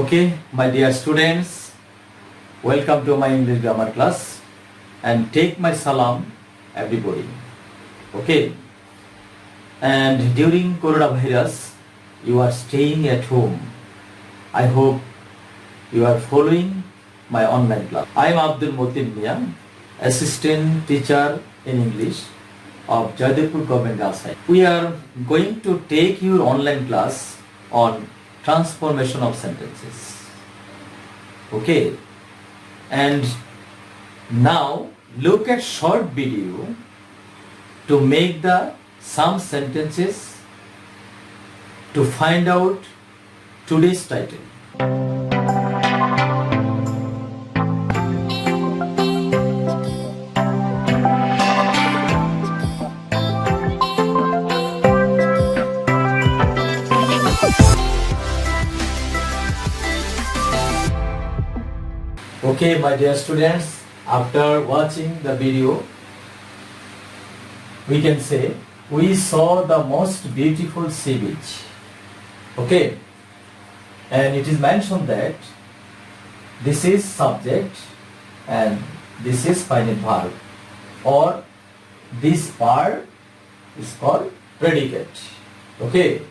Okay, my dear students, welcome to my English grammar class and take my salam everybody. Okay, and during coronavirus, you are staying at home. I hope you are following my online class. I am Abdul Motin Mia, assistant teacher in English of Jadipur Government Girls High. We are going to take your online class on transformation of sentences. Okay, and now look at short video to make the some sentences to find out today's title. Okay, my dear students, after watching the video, we can say, we saw the most beautiful sea beach. Okay, and it is mentioned that this is subject and this is finite verb, or this part is called predicate. Okay,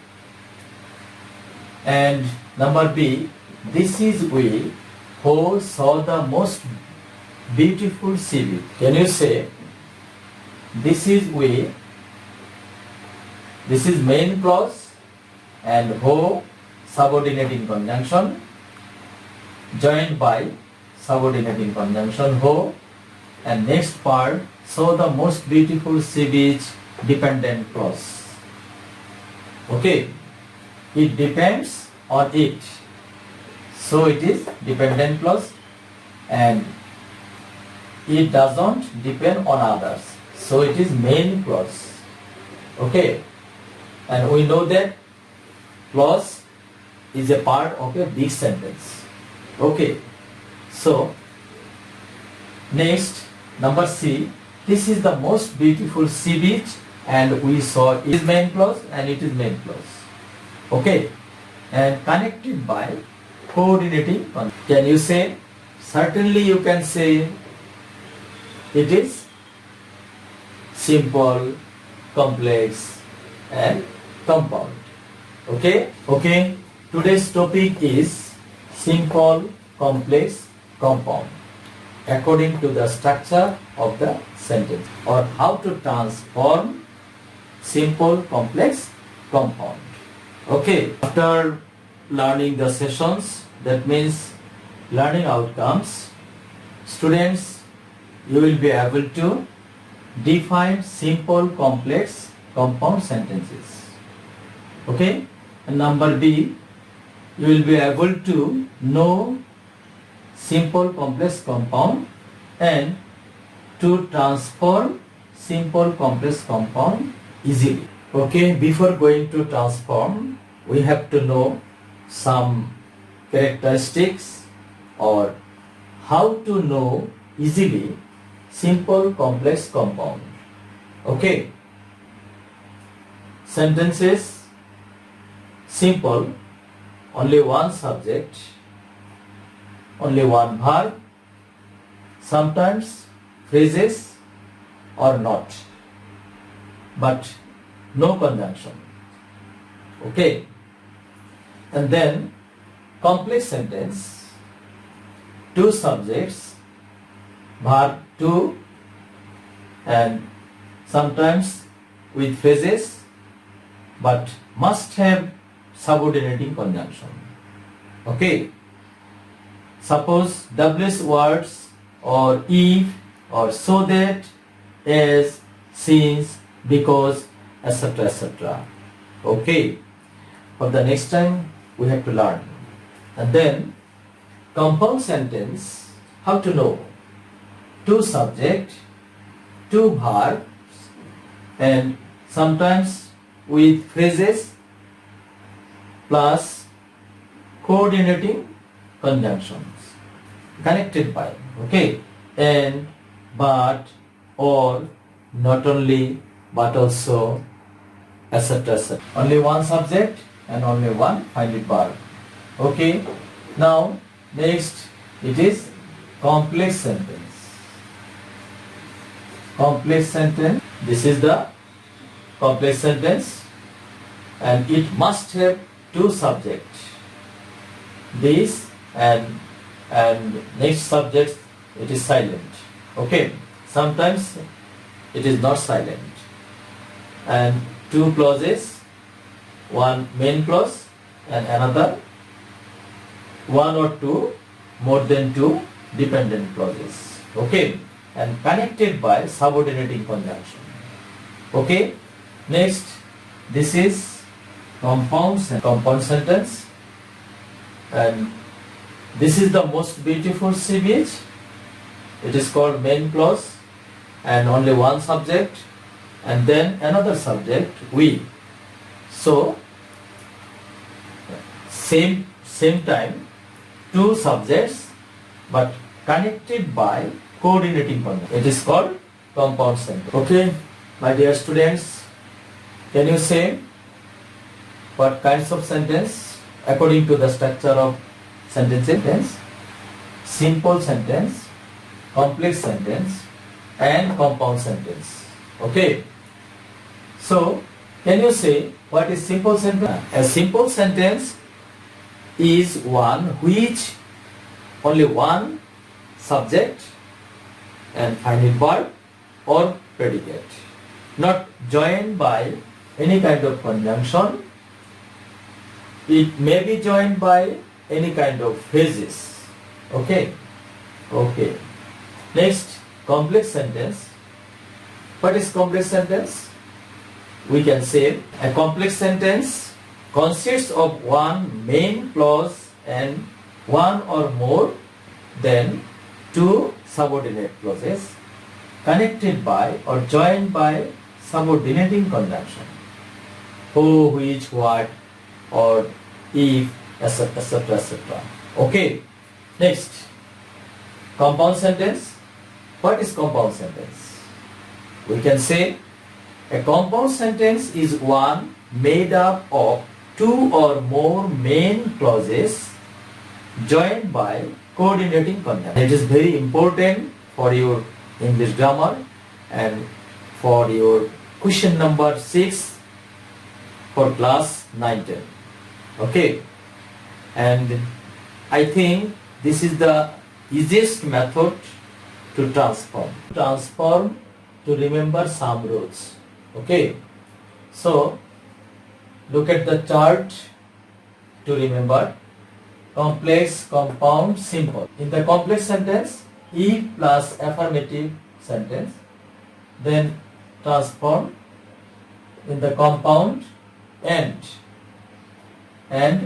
and number B, this is we who saw the most beautiful sea beach. Can you say, this is we, this is main clause and who subordinating conjunction joined by subordinating conjunction who, and next part saw the most beautiful sea beach dependent clause. Okay, it depends on it. So it is dependent clause and it doesn't depend on others. So it is main clause. Okay, and we know that clause is a part of a big sentence. Okay, so next number C, this is the most beautiful sea beach and we saw it is main clause and it is main clause. Okay, and connected by coordinating. Can you say? Certainly you can say it is simple, complex and compound. Okay? Okay. Today's topic is simple, complex, compound according to the structure of the sentence, or how to transform simple, complex, compound. Okay. After learning the sessions, that means learning outcomes, students, you will be able to define simple, complex, compound sentences. Okay, and number B, you will be able to know simple, complex, compound and to transform simple, complex, compound easily. Okay, before going to transform, we have to know some characteristics or how to know easily simple, complex, compound. Okay, sentences simple, only one subject, only one verb, sometimes phrases or not, but no conjunction. Okay, and then complex sentence, two subjects, verb two, and sometimes with phrases, but must have subordinating conjunction. Okay, suppose WS words or if or so that, as, since, because, etc., etc. Okay, for the next time we have to learn. And then compound sentence, how to know? Two subject, two verbs, and sometimes with phrases plus coordinating conjunctions connected by. Okay, and, but, or, not only, but also, etc., etc. Only one subject and only one finite verb. Okay, Now, next it is complex sentence. Complex sentence. This is the complex sentence, and it must have two subjects. This and next subject, it is silent. Okay. Sometimes it is not silent. And two clauses, one main clause and another one or two, more than two dependent clauses. Okay. And connected by subordinating conjunction. Okay. Next, this is compound sentence, and this is the most beautiful CBH. It is called main clause and only one subject and then another subject, we. So same time, two subjects but connected by coordinating conjunction. It is called compound sentence. Okay, my dear students, can you say what kinds of sentence according to the structure of sentence? Simple sentence, complex sentence and compound sentence. Okay. So, can you say what is simple sentence? A simple sentence is one which only one subject and final verb or predicate, not joined by any kind of conjunction. It may be joined by any kind of phrases. Okay. Okay. Next, complex sentence. What is complex sentence? We can say a complex sentence consists of one main clause and one or more than two subordinate clauses connected by or joined by subordinating conjunction. Who, which, what, or if, etc., etc., etc. Okay. Next, compound sentence. What is compound sentence? We can say a compound sentence is one made up of two or more main clauses joined by coordinating conjunction. It is very important for your English grammar and for your question number 6 for class 9-10. Okay. And I think this is the easiest method to transform. Transform to remember some rules. Okay. So, look at the chart to remember complex, compound, simple. In the complex sentence, if plus affirmative sentence, then transform in the compound and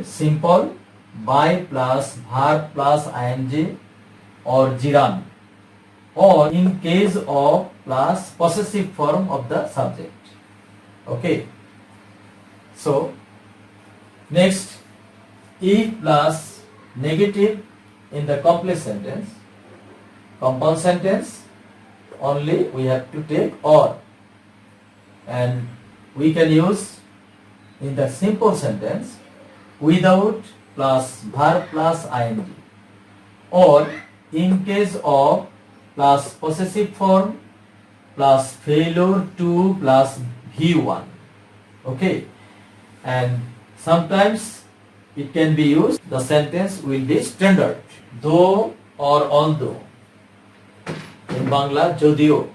simple by plus verb plus ing or gerund, or in case of plus possessive form of the subject. Okay. So, next, if plus negative in the complex sentence, compound sentence, only we have to take or, and we can use in the simple sentence without plus verb plus ing, or in case of plus possessive form plus failure to plus V1. Okay. And sometimes it can be used, the sentence will be standard, though or although. In Bangla, jodio.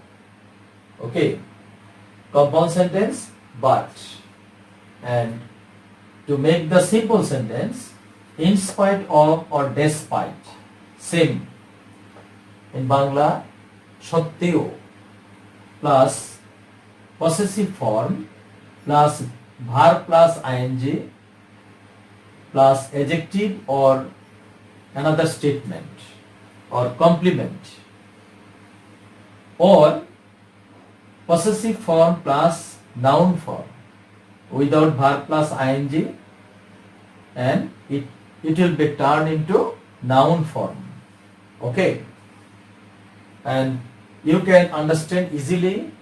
Okay. Compound sentence, but. And to make the simple sentence, in spite of or despite, same. In Bangla, সত্ত্বেও plus possessive form plus verb plus ing plus adjective or another statement or complement, or possessive form plus noun form without verb plus ing, and it will be turned into noun form. Okay. And you can understand easily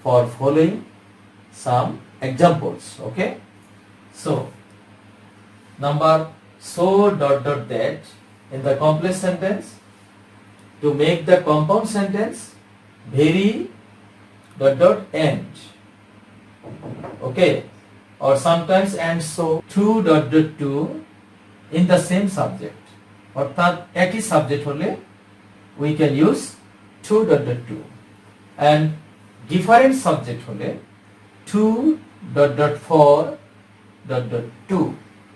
for following some examples. Okay. So, number so that in the complex sentence. To make the compound sentence, very end. Okay, or sometimes and so to in the same subject. অর্থাৎ একই subject হলে we can use to and different subject হলে for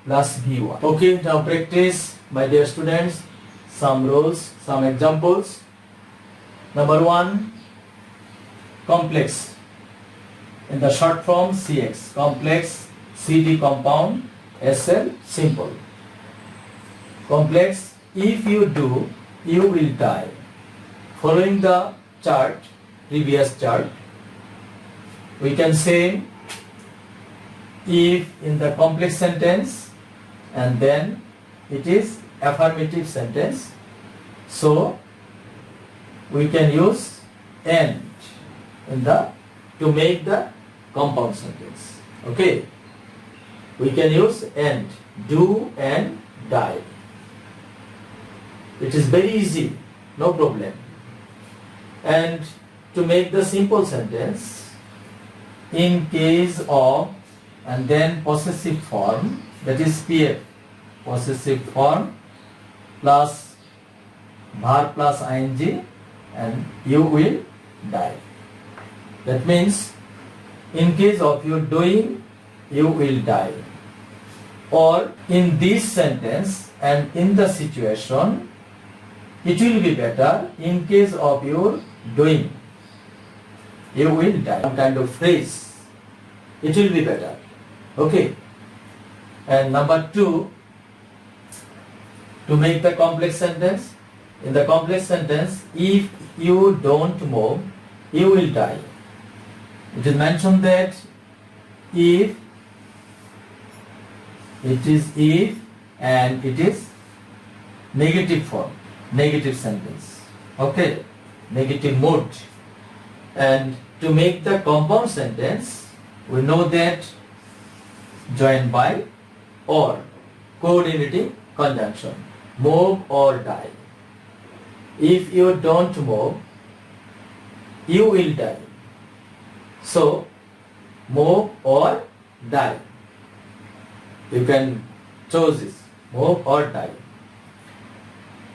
plus v1. Okay, now practice, my dear students, some rules, some examples. Number 1, complex. In the short form CX, complex, CD compound, SL simple. Complex, if you do, you will die. Following the chart, previous chart, we can say if in the complex sentence and then it is affirmative sentence, so we can use and in the to make the compound sentence. Okay, we can use and, do and die. It is very easy, no problem. And to make the simple sentence, in case of and then possessive form, that is PF, possessive form plus verb plus ing and you will die. That means in case of you doing, you will die. Or in this sentence and in the situation, it will be better in case of your doing, you will die. Some kind of phrase, it will be better. Okay. And number 2, to make the complex sentence, in the complex sentence, if you don't move, you will die. It is mentioned that if, it is if and it is negative form, negative sentence. Okay, negative mode. And to make the compound sentence, we know that joined by or, coordinating conjunction, move or die. If you don't move, you will die. So, move or die. You can choose this, move or die.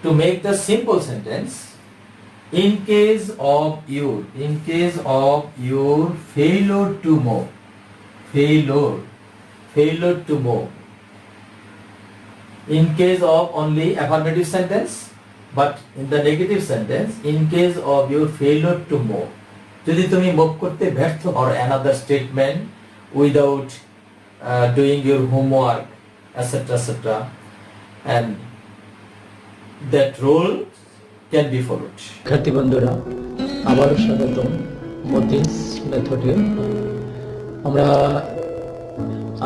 To make the simple sentence, in case of your failure to move, failure to move. In case of only affirmative sentence, but in the negative sentence, in case of your failure to move. যদি তুমি move করতে ব্যর্থ or another statement without doing your homework, etc., etc., and that rule can be followed. শিক্ষার্থী বন্ধুরা, আবারও স্বাগতম মতিনস মেথডে। আমরা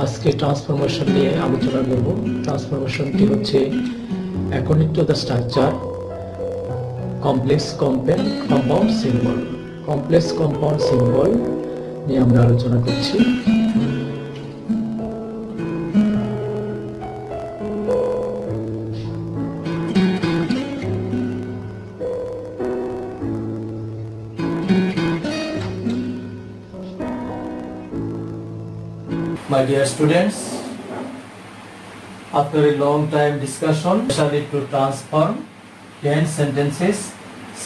আজকে ট্রান্সফরমেশন নিয়ে আলোচনা করব। ট্রান্সফরমেশনটি হচ্ছে according to the structure complex compound symbol. Complex compound symbol নিয়ে আমরা আলোচনা করছি। My dear students, after a long time discussion, especially to transform 10 sentences,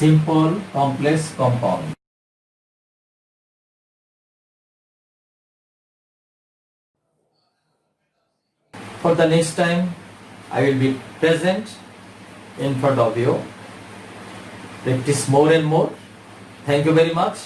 simple, complex, compound. For the next time, I will be present in front of you. Practice more and more. Thank you very much.